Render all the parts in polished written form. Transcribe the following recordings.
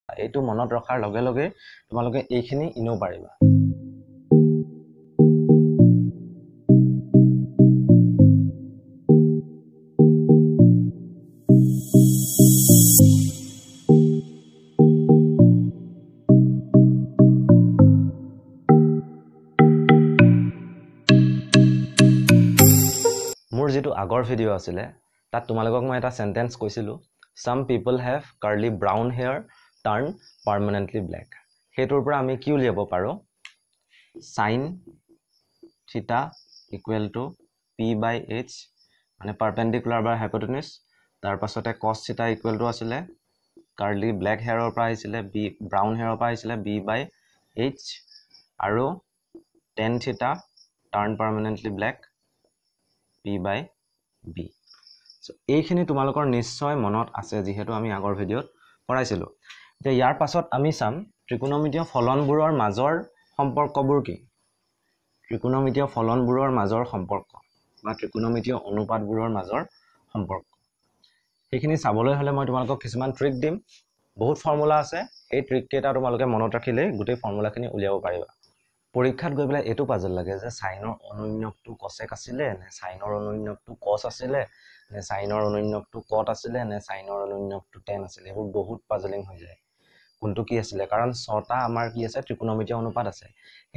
এইটো মনত ৰখাৰ লগে লগে তোমালোকে এইখিনি ইনো পাৰিবা মোৰ যেটো আগৰ ভিডিও আছিলে তাত তোমালোকক মই এটা সেন্টেন্স কৈছিলো some people have curly brown hair turn permanently black হেতুৰ পৰা আমি কি উলিয়াব পাৰো sin theta equal to p by h মানে perpendicular by hypotenuse তাৰ পাছতে cos theta equal to আছিলে curly black hair ৰ পৰা আহিছিলে b brown hair ৰ পৰা আহিছিলে b by h আৰু tan theta turn permanently black p by b so এইখিনি তোমালোকৰ নিশ্চয় মনত আছে যেহেতু আমি আগৰ ভিডিওত পঢ়াইছিলো যে ইয়াৰ পাছত আমি চাম ত্ৰিকোণমিতীয় ফলনবোৰৰ মাজৰ সম্পৰ্কবোৰ কি ত্ৰিকোণমিতীয় ফলনবোৰৰ মাজৰ সম্পৰ্ক বা ত্ৰিকোণমিতীয় অনুপাতবোৰৰ মাজৰ সম্পৰ্ক এইখিনি চাবলৈ হলে মই তোমালোকক কিছুমান ট্ৰিক দিম বহুত ফৰ্মুলা আছে এই ট্ৰিক কেইটা তোমালোকে মনত ৰাখিলে গোটেই ফৰ্মুলাখিনি উলিয়াব পাৰিবা পৰীক্ষাত গৈ পেলাই এটো পাজল লাগে যে সাইনৰ অনুন্যকটো কসেক আছিলে নে সাইনৰ অনুন্যকটো কস আছিলে নে সাইনৰ অনুন্যকটো কট আছিলে নে সাইনৰ অনুন্যকটো টেন আছিলে এবোৰ বহুত পাজলিং হৈ যায় কোনটো কি আছিলে কাৰণ ছটা আমাৰ কি আছে ত্ৰিকোণমিতীয় অনুপাত আছে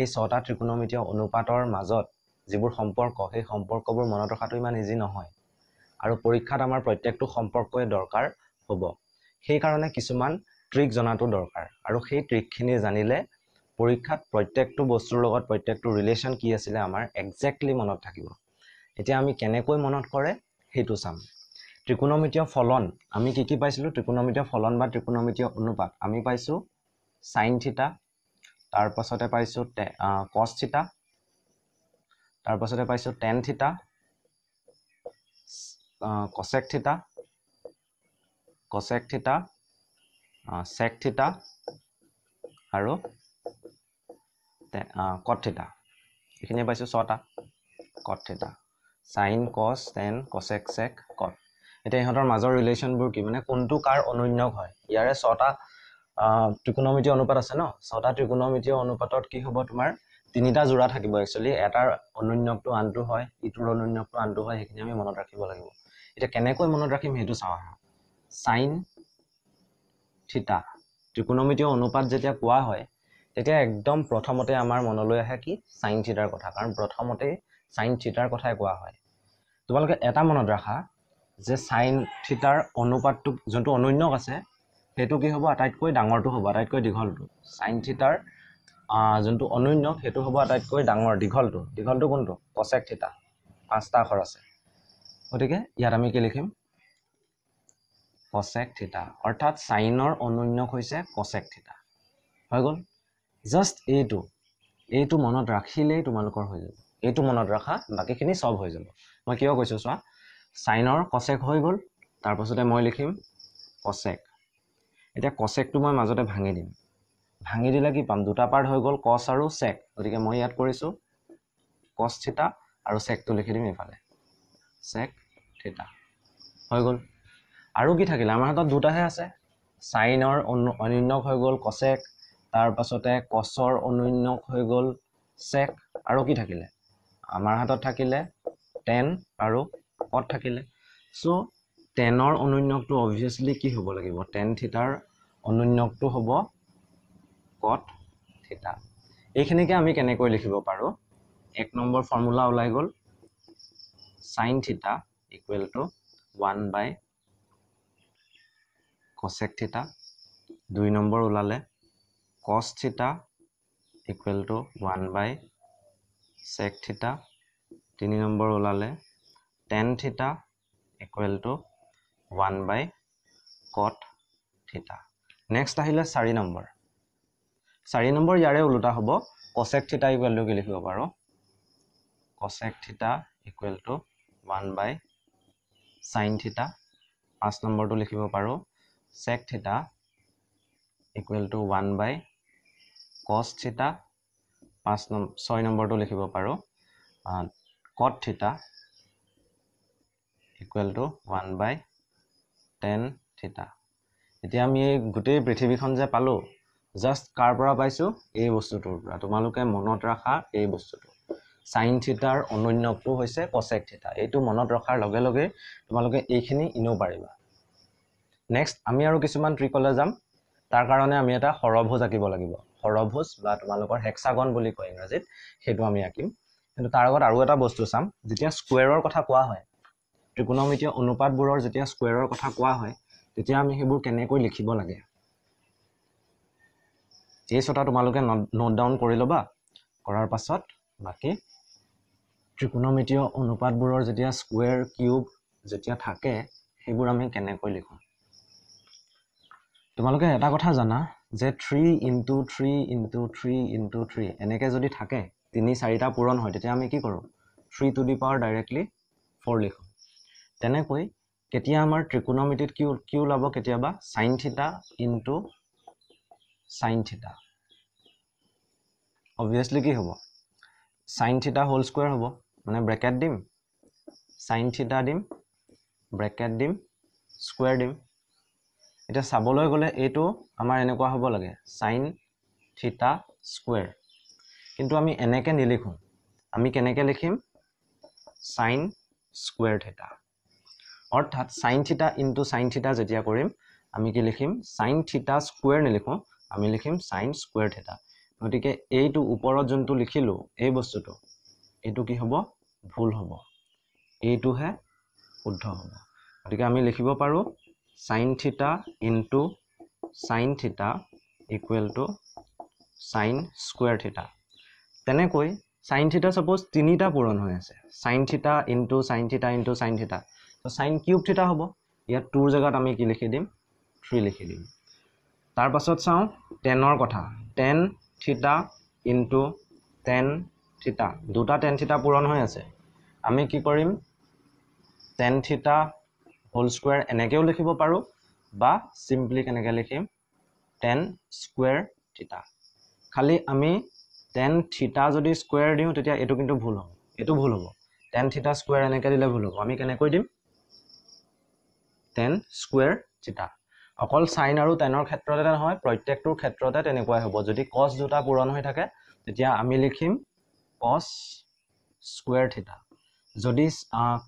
এই ছটা ত্ৰিকোণমিতীয় অনুপাতৰ মাজত যিবোৰ সম্পৰ্ক সেই সম্পৰ্কবোৰ মনত ৰখাটো ইমান ইজি নহয় আৰু পৰীক্ষাত আমাৰ প্ৰত্যেকটো সম্পৰ্কই দৰকাৰ হ'ব সেই কাৰণে কিছুমান ট্ৰিক জনাটো দৰকাৰ আৰু সেই ট্ৰিকখিনি জানিলে পৰীক্ষাত প্ৰত্যেকটো বস্তুৰ লগত প্ৰত্যেকটো ৰিলেচন কি আছিল আমাৰ এক্স্যাক্টলি মনত থাকিব এতিয়া আমি কেনেকৈ মনত কৰে হেতু চাম ত্ৰিকোণমিতীয় ফলন আমি কি পাইছিলো ত্ৰিকোণমিতীয় ফলন বা ত্ৰিকোণমিতীয় অনুপাত আমি পাইছো sin থিটা তাৰ পাছতে পাইছো cos থিটা তাৰ পাছতে পাইছো tan থিটা cosec থিটা sec থিটা আৰু cot থিটা এখিনি পাইছো ছটা cot থিটা sin cos tan cosec sec cot এটা ইহঁতৰ মাজৰ ৰিলেচনবোৰ কি মানে কোনটো কাৰ অনুন্যক হয় ইয়াৰে ছটা ত্ৰিকোণমিতীয় অনুপাত আছে ন ছটা ত্ৰিকোণমিতীয় অনুপাতত কি হ'ব তোমাৰ তিনিটা জোড়া থাকিব একচুয়ালি এটাৰ অনুন্যকটো আনটো হয় ইটোৰ অনুন্যকটো আনটো হয় হেখিনি আমি মনত ৰাখিব লাগিব এটা কেনেকৈ মনত ৰাখিম হেতু চাও sin থিটা ত্ৰিকোণমিতীয় অনুপাত যেতিয়া কোৱা হয় তেতিয়া একদম প্ৰথমতে আমাৰ মনলৈ আহে কি sin থিটাৰ কথা কাৰণ প্ৰথমতে sin থিটাৰ কথাই কোৱা হয় তোমালোকে এটা মনত ৰাখা যে sin থিটাৰ অনুপাতটো যোনটো অনুন্যক আছে হেতু কি হ'ব আটাইতকৈ ডাঙৰটো হ'ব আটাইতকৈ দীঘলটো sin থিটাৰ যোনটো অনুন্যক হেতু হ'ব আটাইতকৈ ডাঙৰ দীঘলটো কোনটো cosec থিটা পাঁচটা আখৰ আছে গতিকে ইয়াত আমি কি লিখিম cosec থিটা অৰ্থাৎ সাইনৰ অনুন্যক হৈছে cosec থিটা হৈ গল জাস্ট এইটো মনত ৰাখিলেই তোমালোকৰ হৈ যাব এইটো মনত ৰাখা বাকিখিনি সব হৈ যাব মই কিয় কৈছো চোৱা সাইনৰ cosec হৈ গল তাৰ পাছতে মই লিখিম cosec এতিয়া cosecটো মই মাজতে ভাঙি দিম ভাঙি দিলে কি পাম দুটা পাৰ্ট হৈ গল cos আৰু sec গতিকে মই ইয়াত কৰিছো cos থিটা আৰু sec টো লিখি দিম ইফালে sec থিটা হৈ গল আৰু কি থাকিলে আমাৰ হাতত দুটাহে আছে সাইনৰ অনুন্যক হৈ গল cosec তাৰ পাছতে cosৰ অনুন্যক হৈ গল sec আৰু কি থাকিলে আমাৰ হাতত থাকিলে tan আৰু cot থাকিলে সো tanৰ অনুন্যকটো obviously কি হ'ব লাগিব tan থিটাৰ অনুন্যকটো হ'ব cot থিটা এইখিনিকে আমি কেনেকৈ লিখিব পাৰো এক নম্বৰ ফৰ্মুলা ওলাই গল sin থিটা equal to 1 by cosec থিটা দুই নম্বৰ ওলালে cos থিটা equal to 1 by sec থিটা তিনি নম্বৰ ওলালে tan থিটা equal to 1 by cot থিটা নেক্সট আহিলে 4 নম্বৰ ইয়াৰে উল্টা হ'ব cosec থিটা equal to কি লিখিব পাৰো cosec থিটা equal to 1 by sin থিটা 5 নম্বৰটো লিখিব পাৰো sec থিটা equal to 1 by cos থিটা 6 নম্বৰটো লিখিব পাৰো cot থিটা equal to 1 by tan থিটা এতিয়া আমি এই গোটেই পৃথিৱীখন যে পালো জাষ্ট কাৰ পৰা পাইছো এই বস্তুটোৰ পৰা তোমালোকে মনত ৰাখা এই বস্তুটো sin থিটাৰ অনন্যটো হৈছে cosec থিটা এইটো মনত ৰখাৰ লগে লগে তোমালোকে এইখিনি ইনো পাৰিবা নেক্সট আমি আৰু কিছুমান ট্ৰিকলৈ যাম তাৰ কাৰণে আমি এটা সৰভুজ আঁকিব লাগিব সৰভুজ বা তোমালোকৰ হেক্সাগন বুলি কয় ইংৰাজীত সেইটো আমি আঁকিম কিন্তু তাৰ আগত আৰু এটা বস্তু চাম যেতিয়া স্কোৱাৰৰ কথা কোৱা হয় ত্ৰিকোণমিতীয় অনুপাতবোৰৰ যেতিয়া স্কোৱাৰৰ কথা কোৱা হয় তেতিয়া আমি সেইবোৰ কেনেকৈ লিখিব লাগে এই ছটা তোমালোকে নোট ডাউন কৰি ল'বা কৰাৰ পাছত বাকি ত্ৰিকোণমিতীয় অনুপাতবোৰৰ যেতিয়া স্কোৱাৰ কিউব যেতিয়া থাকে সেইবোৰ আমি কেনেকৈ লিখো তোমালোকে এটা কথা জানা যে 3 * 3 * 3 * 3 এনেকৈ যদি থাকে 3-4টা পূৰণ হয় তেতিয়া আমি কি কৰোঁ 3 টু দি পাৱাৰ ডাইৰেক্টলি 4 লিখোঁ তেনেকৈ কেতিয়া আমাৰ ত্ৰিকোণমিতিত কি ওলাব কেতিয়াবা sin থিটা * sin থিটা obviously কি হ'ব sin থিটা হোল স্কয়াৰ হ'ব মানে ব্ৰেকেট দিম sin থিটা দিম ব্ৰেকেট দিম স্কয়াৰ দিম এটা চাবলৈ গলে এইটো আমাৰ এনেকুৱা হ'ব লাগে sin থিটা স্কয়াৰ কিন্তু আমি এনেকৈ নিলিখো আমি কেনেকৈ লিখিম sin স্কয়াৰ থিটা অৰ্থাৎ sin থিটা * sin থিটা যেতিয়া কৰিম আমি কি লিখিম sin থিটা স্কয়াৰ নিলিখো আমি লিখিম sin স্কয়াৰ থিটা গতিকে এইটো ওপৰত যোনটো লিখিলো এই বস্তুটো এইটো কি হ'ব ভুল হ'ব এইটোহে শুদ্ধ হ'ব গতিকে আমি লিখিব পাৰো sin থিটা * sin থিটা = sin স্কয়াৰ থিটা তেনেকৈ sin থিটা সাপোজ 3টা পূৰণ হৈ আছে sin থিটা * sin থিটা * sin থিটা তো sin কিউব থিটা হ'ব ইয়াত 2ৰ জায়গাত আমি কি লিখি দিম 3 লিখি দিম তাৰ পাছত চাও tanৰ কথা tan থিটা * tan থিটা দুটা tan থিটা পূৰণ হৈ আছে আমি কি কৰিম tan থিটা হোল স্কয়াৰ এনেকেও লিখিব পাৰো বা সিম্পলি কেনেকৈ লিখিম tan স্কয়াৰ থিটা খালি আমি tan থিটা যদি স্কয়াৰ দিও তেতিয়া এটো কিন্তু ভুল হ'ব এটো ভুল হ'ব tan থিটা স্কয়াৰ এনেকৈ দিলে ভুল হ'ব আমি কেনেকৈ দিম tan স্কয়াৰ থিটা অকল sin আৰু tanৰ ক্ষেত্ৰতে নহয় প্ৰত্যেকটোৰ ক্ষেত্ৰতে তেনেকুৱাই হ'ব যদি cos দুটা পূৰণ হৈ থাকে তেতিয়া আমি লিখিম cos স্কয়াৰ থিটা যদি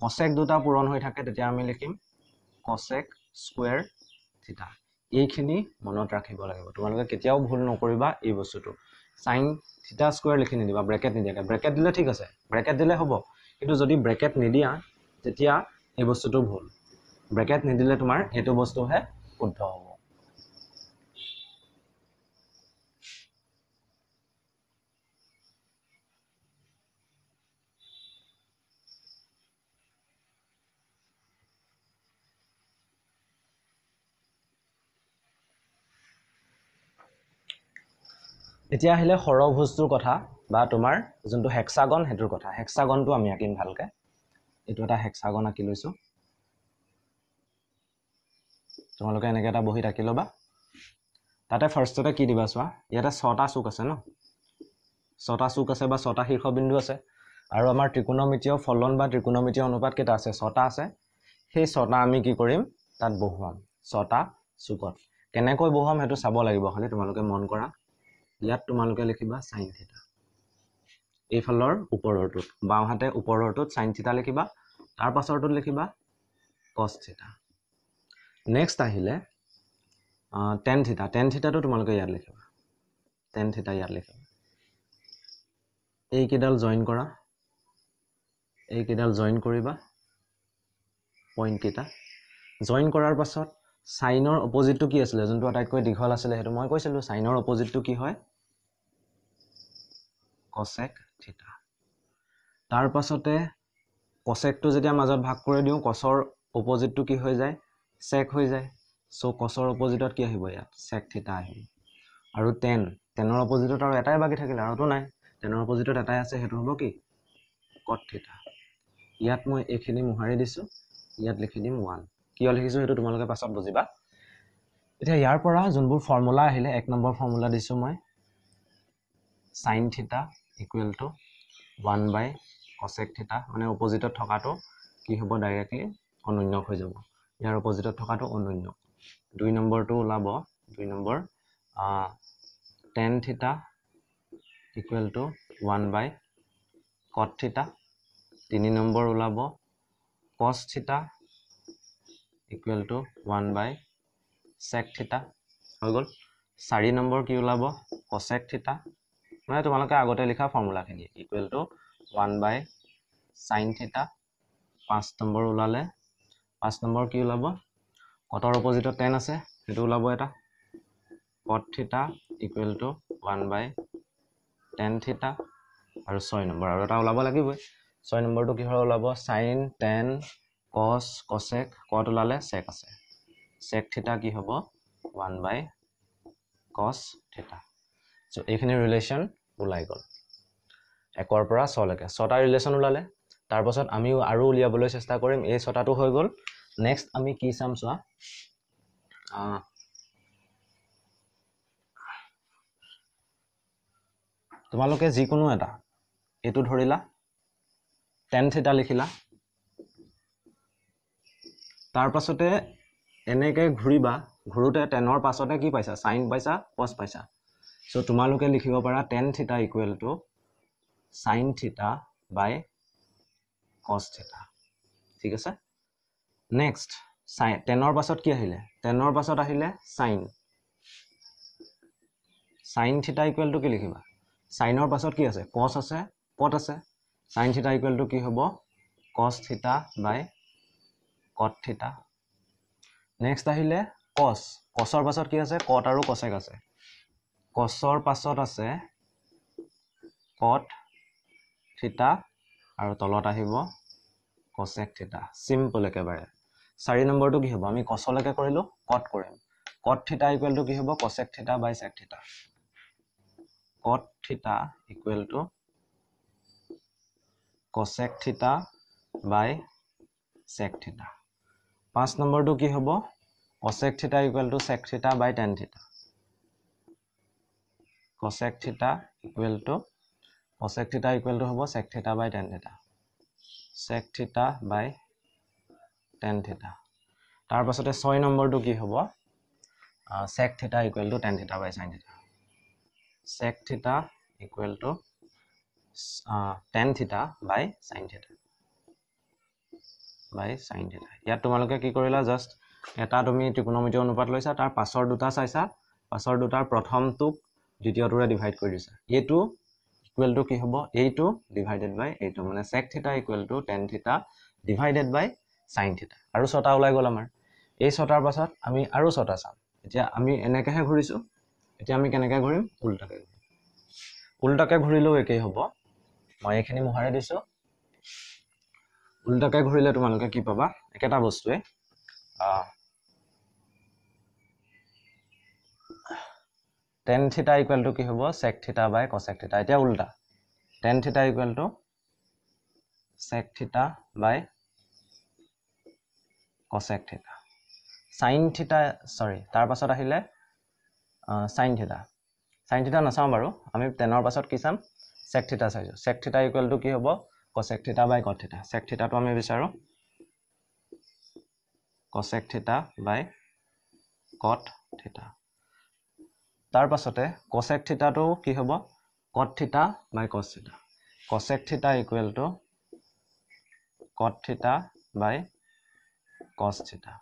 cosec দুটা পূৰণ হৈ থাকে তেতিয়া আমি লিখিম cosec স্কয়াৰ থিটা এইখিনি মনত ৰাখিব লাগিব তোমালোকে কেতিয়াও ভুল নকৰিবা এই বস্তুটো sin থিটা স্কয়াৰ লিখি নিদিবা ব্ৰেকেট নিদিয়াকে ব্ৰেকেট দিলে ঠিক আছে ব্ৰেকেট দিলে হ'ব কিন্তু যদি ব্ৰেকেট নিদিয়া তেতিয়া এই বস্তুটো ভুল ব্ৰেকেট নিদিলে তোমাৰ এইটো বস্তুহে শুদ্ধ হ'ব এতিয়া আহিলে সৰভুজটোৰ কথা বা তোমাৰ যোনটো হেক্সাগন হেতুৰ কথা হেক্সাগনটো আমি আঁকিম ভালকে এটো এটা হেক্সাগন আঁকি লৈছো তোমালোকে এনেকৈ এটা বহি আঁকি লবা তাতে ফাৰ্ষ্টতে কি দিবা চোৱা ইয়াতে 6টা চুক আছে ন 6টা চুক আছে বা 6টা শীৰ্ষবিন্দু আছে আৰু আমাৰ ত্ৰিকোণমিতীয় ফলন বা ত্ৰিকোণমিতীয় অনুপাত কেইটা আছে 6টা আছে সেই 6টা আমি কি কৰিম তাত বহুৱাম 6টা চুকত কেনেকৈ বহুৱাম হেতু চাব লাগিব খালি তোমালোকে মন কৰা ইয়াত তোমালোকে লিখিবা sin থিটা এইফালৰ ওপৰৰটোত বাওহাতে ওপৰৰটোত sin থিটা লিখিবা তাৰ পাছৰটোত লিখিবা cos থিটা নেক্সট আহিলে tan থিটাটো তোমালোকে ইয়াত লিখিবা tan থিটা ইয়াত লিখিবা এই কেইডাল জয়েন কৰা এই কেইডাল জয়েন কৰিবা পইণ্ট কেইটা জয়েন কৰাৰ পাছত সাইনৰ অপোজিটটো কি আছিল যোনটো আটাইতকৈ দীঘল আছিল হেতু মই কৈছিলো সাইনৰ অপোজিটটো কি হয় cosec থিটা তাৰ পাছতে cosecটো যেতিয়া মাজত ভাগ কৰি দিও cosৰ অপোজিটটো কি হৈ যায় sec হৈ যায় সো cosৰ অপোজিটত কি আহিব ইয়াত sec থিটা আহিব আৰু tanৰ অপোজিটত আৰু এটাই বাকি থাকিল আৰুটো নাই tanৰ অপোজিটত এটাই আছে হেতু হ'ব কি cot থিটা ইয়াত মই এইখিনি মুহাৰি দিছো ইয়াত লিখি দিম 1 কিয় লিখিছো হেতু তোমালোকে পাছত বুজিবা এতিয়া ইয়াৰ পৰা যোনবোৰ ফৰ্মুলা আহিলে এক নম্বৰ ফৰ্মুলা দিছো মই sin থিটা = 1/cosec থিটা মানে অপোজিটত থকাটো কি হ'ব ডাইৰেক্টলি অনন্যক হৈ যাব ইয়াৰ অপোজিটত থকাটো অনন্য 2 নম্বৰটো ওলাব 2 number tan theta equal to 1 by cot theta 3 number ওলাব cos theta equal to 1 by sec theta হৈ গল 4 নম্বৰ কি ওলাব cosec theta মানে তোমালোকে আগতে লিখা ফৰ্মুলাখিনি equal to 1 by sin theta 5 number ওলালে 5 নম্বৰ কি ওলাব কটৰ অপজিটত tan আছে সেইটো ওলাব এটা cot theta equal to 1 by tan theta আৰু 6 নম্বৰ আৰু এটা ওলাব লাগিবই 6 নম্বৰটো কি হয় ওলাব sin tan cos cosec cot ওলালে sec আছে sec theta কি হ'ব 1 by cos theta so এইখিনি ৰিলেচন ওলাই গল একৰ পৰা 6 লৈকে 6টা ৰিলেচন ওলালে তাৰ পাছত আমি আৰু উলিয়াবলৈ চেষ্টা কৰিম এই 6টাটো হৈ গল নেক্সট আমি কি চাম চোৱা তোমালোকে যিকোনো এটা এটো ধৰিলা tan theta লিখিলা তাৰ পাছতে এনেকে ঘুৰিবা ঘুৰুতে tanৰ পাছতে কি পাইছা sin পাইছা cos পাইছা সো তোমালোকে লিখিব পাৰা tan theta equal to sin theta by cos theta ঠিক আছে নেক্সট sin tanৰ পাছত কি আহিলে tanৰ পাছত আহিলে sin theta equal to কি লিখিবা sinৰ পাছত কি আছে cos আছে cot আছে sin theta equal to কি হ'ব cos theta by cot theta next আহিলে cos cosৰ পাছত কি আছে cot আৰু cosec আছে cosৰ পাছত আছে cot theta আৰু তলত আহিব cosec theta সিম্পল একেবাৰে 4 নম্বৰটো কি হ'ব আমি cos লৈকে কৰিলো cot কৰিম cot theta equal to কি হ'ব cosec theta by sec theta cot theta equal to cosec theta by sec theta 5 নম্বৰটো কি হ'ব cosec theta equal to sec theta by tan theta cosec theta equal to হ'ব sec theta by tan theta sec theta by tan theta তাৰ পাছতে 6 নম্বৰটো কি হ'ব sec theta equal to tan theta by sin theta sec theta equal to tan theta by sin theta ইয়াত তোমালোকে কি কৰিলা জাস্ট এটা তুমি ত্ৰিকোণমিতি অনুপাত লৈছা তাৰ পাছৰ দুটা চাইছা পাছৰ দুটাৰ প্ৰথমটোক দ্বিতীয়টোৰে ডিভাইড কৰি দিছা এটো ইকুৱেল টু কি হ'ব এইটো ডিভাইডেড বাই এইটো মানে sec theta equal to tan theta divided by sin theta আৰু 6টা ওলাই গল আমাৰ এই 6টাৰ পাছত আমি আৰু 6টা চাম এতিয়া আমি এনেকেহে ঘুৰিছো এতিয়া আমি কেনেকৈ ঘুৰিম উল্টাকে ঘুৰিলেও একেই হ'ব মই এইখিনি মোহাৰে দিছো উল্টাকে ঘুৰিলে তোমালোকে কি পাবা একেটা বস্তুৱে tan theta equal to কি হ'ব sec theta by cosec theta এতিয়া উল্টা tan theta equal to sec theta by cosec theta sin theta sorry তাৰ পাছত আহিলে sin theta নাচাম বাৰু আমি tanৰ পাছত কি চাম sec theta চাইছো sec theta equal to কি হ'ব cosec theta by cot theta sec theta টো আমি বিচাৰো cosec theta by cot theta তাৰ পাছতে cosec theta টো কি হ'ব cot theta by cos theta cosec theta equal to cot theta by cos theta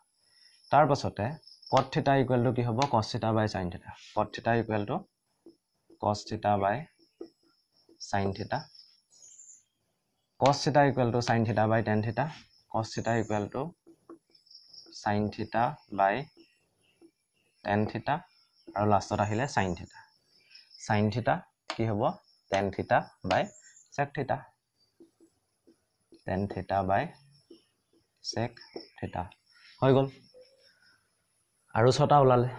তাৰ পাছতে cot theta equal to কি হ'ব cos theta by sin theta cot theta equal to cos theta by sin theta cos theta equal to sin theta by tan theta cos theta equal to sin theta by tan theta আৰু লাষ্টত আহিলে sin theta কি হ'ব tan theta by sec theta tan theta by sec theta হৈ গল আৰু 6টা ওলালে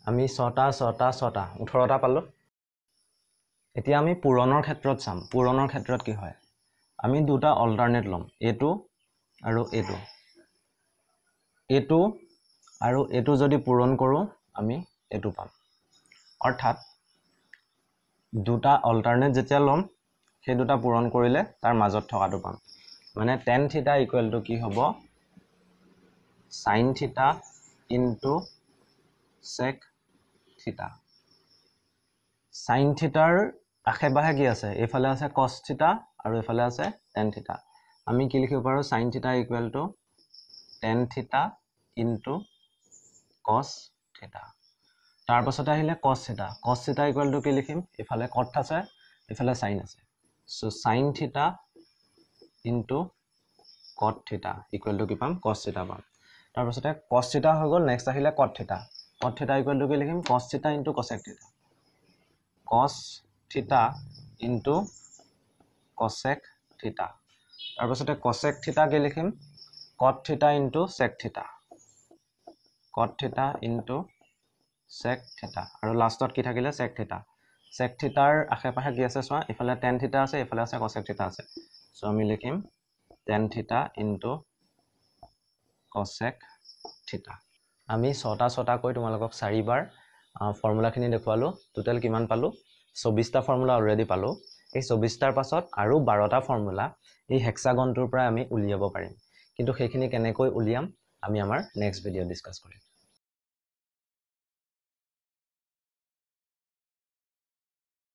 আমি 6টা 18টা পালো এতিয়া আমি পূৰণৰ ক্ষেত্ৰত চাম পূৰণৰ ক্ষেত্ৰত কি হয় আমি দুটা অল্টাৰনেট লম এটো আৰু এটো যদি পূৰণ কৰো আমি এটো পাম অৰ্থাৎ দুটা অল্টাৰনেট যেতিয়া লম সেই দুটা পূৰণ কৰিলে তাৰ মাজত থকাটো পাম মানে tan theta equal to কি হ'ব sin theta into sec theta sin theta আশে পাশে কি আছে এফালে আছে cos theta আৰু এফালে আছে tan theta আমি কি লিখিব পাৰো sin theta equal to tan theta into cos theta তাৰ পাছতে আহিলে cos theta equal to কি লিখিম এফালে cot আছে এফালে sin আছে so sin theta into cot theta equal to কি পাম cos theta পাম তাৰ পাছতে cos theta হৈ গল নেক্সট আহিলে cot theta equal to কি লিখিম cos theta into cosec theta cos theta into cosec theta তাৰ পাছতে cosec theta কি লিখিম cot theta into sec theta cot theta into sec theta আৰু লাষ্টত কি থাকিলে sec theta ৰ আশে পাশে কি আছে চোৱা ইফালে tan theta আছে ইফালে আছে cosec theta আছে সো আমি লিখিম tan theta into cosec theta আমি ছটা কৈ তোমালোকক 4 বাৰ ফৰ্মুলাখিনি দেখুৱালো টোটাল কিমান পালো 24টা ফৰ্মুলা অলৰেডি পালো এই 24টাৰ পাছত আৰু 12টা ফৰ্মুলা এই হেক্সাগনটোৰ পৰা আমি উলিয়াব পাৰিম কিন্তু সেইখিনি কেনেকৈ উলিয়াম আমি আমাৰ নেক্সট ভিডিঅ' ডিসকাস কৰিম